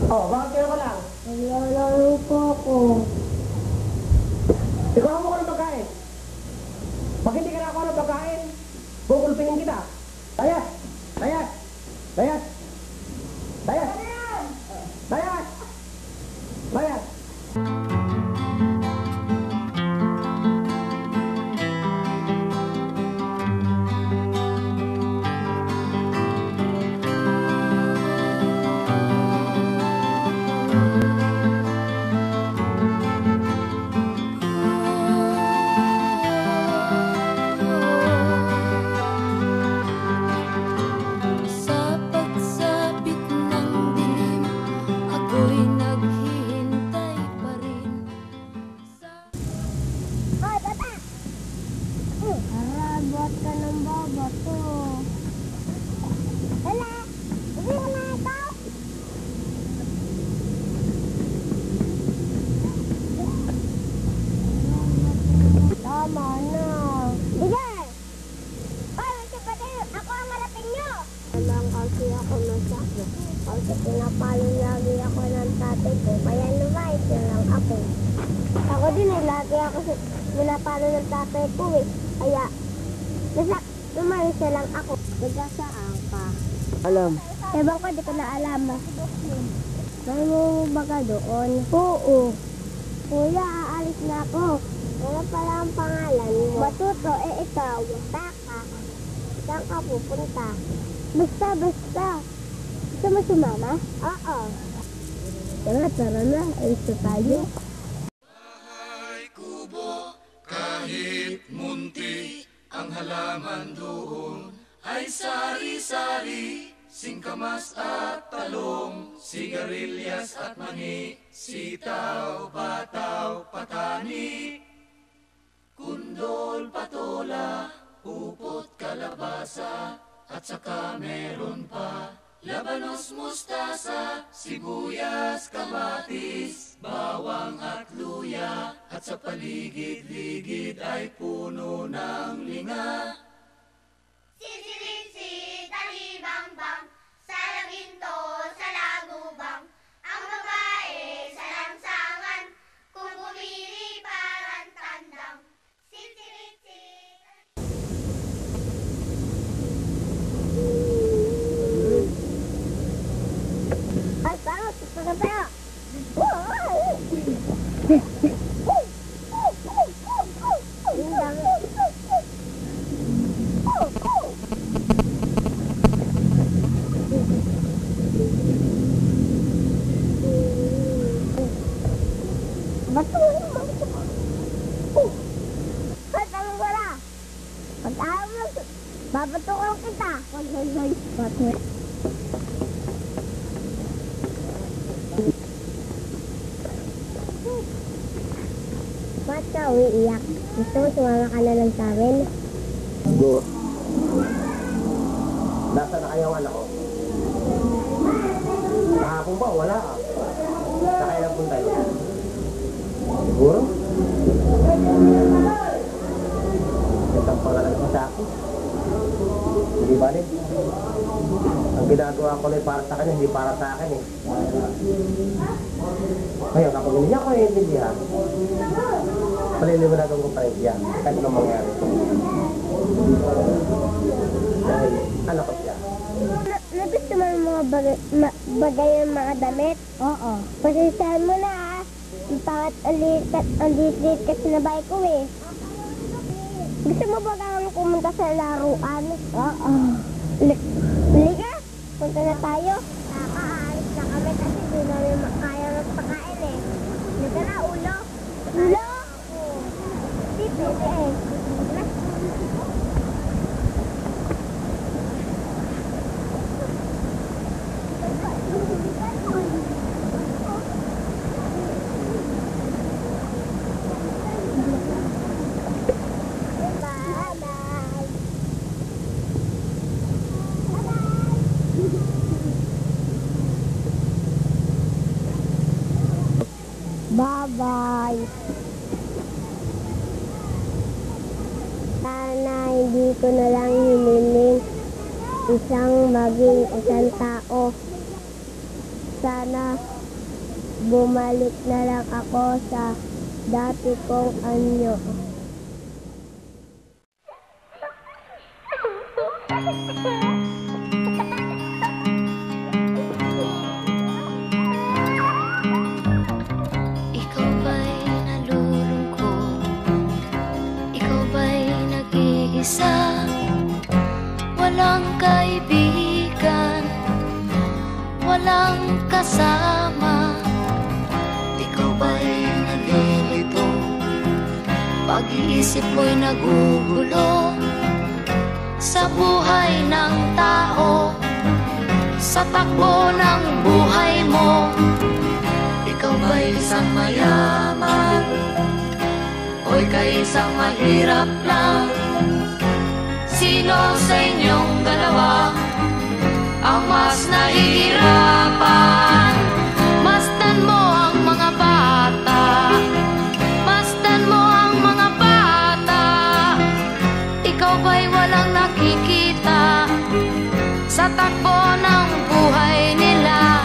Oh, bakit kayo ka lang? Naglalaro po ako. Ikaw mo ko ng pagkain. Pag hindi ka nakakuha ng pagkain, kukulpingin kita. Layas! Layas! Layas! Layas! Layas! Layas! Buat ka ng babato. Hala! Hindi mo na ito! Tama na. Bigay! Hoy, kapatid! Ako ang harapin nyo! Naman kasi ako masakit. Kasi pinapalo lagi ako ng tatay ko. Kaya lumayos na lang ako. Ako din eh. Lagi ako pinapalo ng tatay ko eh. Kaya lumayos na lang ako. Nagkasaan ka? Alam. Ewan ko, di ko na alam. May mo ba ka doon? Oo. Kuya, aalis na ako. Ano pala ang pangalan mo? Matuto, ikaw. Taka. Saan ka pupunta? Basta. Gusto mo sumama? Oo. Tara na. Alis na tayo. Bahay kubo, kahit munti, ang halaman doon ay sari-sari, singkamas at talong, sigarilyas at mani, sitaw, bataw, patani, kundol, patola, upot, kalabasa, at saka meron pa labanos, mustasa, sibuyas, kamatis, bawang at luya, at sa paligid-ligid ay puno ng linga. Sisiritsi, talibang-bang, salaginto, salagubang, ang babae sa lansangan, kung bumili parang tandang. Sisiritsi. Ay, parang tayo. Babatukan kita. Hoy. Ba't ka umiiyak? Gusto mo sumama ka na lang sa amin? Go. Nasaan na kayong anak ko? Kahapon ba? Wala ka. Nakailang punta yun? Siguro? Itang pangalan ko sa akin. Hindi ba rin? Ang ginagawa ko na para sa kanya, hindi para sa akin eh. Ngayon, kapag hindi niya ako naiintindihan, paliliwanagan ko pa rin siya. Kahit anong mangyari. Dahil anak ko siya. Nagusto mo yung mga bagay ng mga damit? Oo. Pasensyahan mo na ah. Bakit ang liit kasi na bike ko eh. Gusto mo ba kang pumunta sa laruan? Oo. Liga, punta na tayo. Nakaalis na kami kasi di namin kaya magpakain eh. Liga na, ulo. Ulo? Hindi pwede eh. Bye-bye. Sana hindi ko na lang hiniling maging isang tao. Sana bumalik na lang ako sa dati kong anyo. Ikaw ba'y nalulungkot? Ikaw ba'y nag-iisa? Walang kaibigan, walang kasama. Ikaw ba'y nalilito? Pag-iisip mo'y nagugulo sa buhay ng tao, sa takbo ng buhay mo. Ikaw ba'y isang mayaman o ika'y isang mahirap lang? Sino sa inyong dalawa ang mas nahihirapan? Masdan mo ang mga bata, masdan mo ang mga bata. Ikaw ba'y walang nakikita sa takbo ng buhay nila?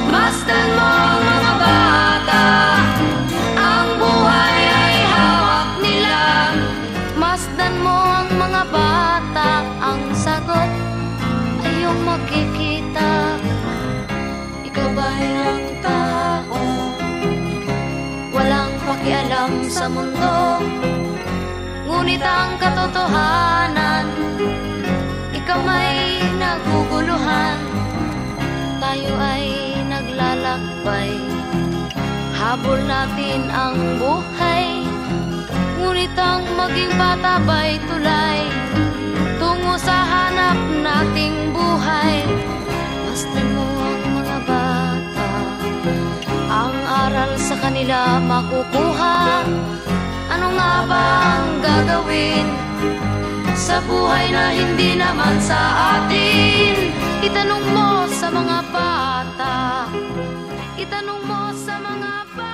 Masdan mo ang mga bata, ang buhay ay hawak nila. Masdan mo ang mga bata, ang sagot ay iyong makikita. Ikaw ba'y ang tao, walang pakialam sa mundo, ngunit ang katotohanan, ikaw ay naguguluhan. Tayo ay naglalakbay, habol natin ang buhay, ngunit ang maging bata ba'y tulay tungo sa hanap nating buhay. Masdan mo ang mga bata, ang aral sa kanila makukuha. Ano nga ba ang gagawin sa buhay na hindi naman sa atin? Itanong mo sa mga bata, itanong mo sa mga bata.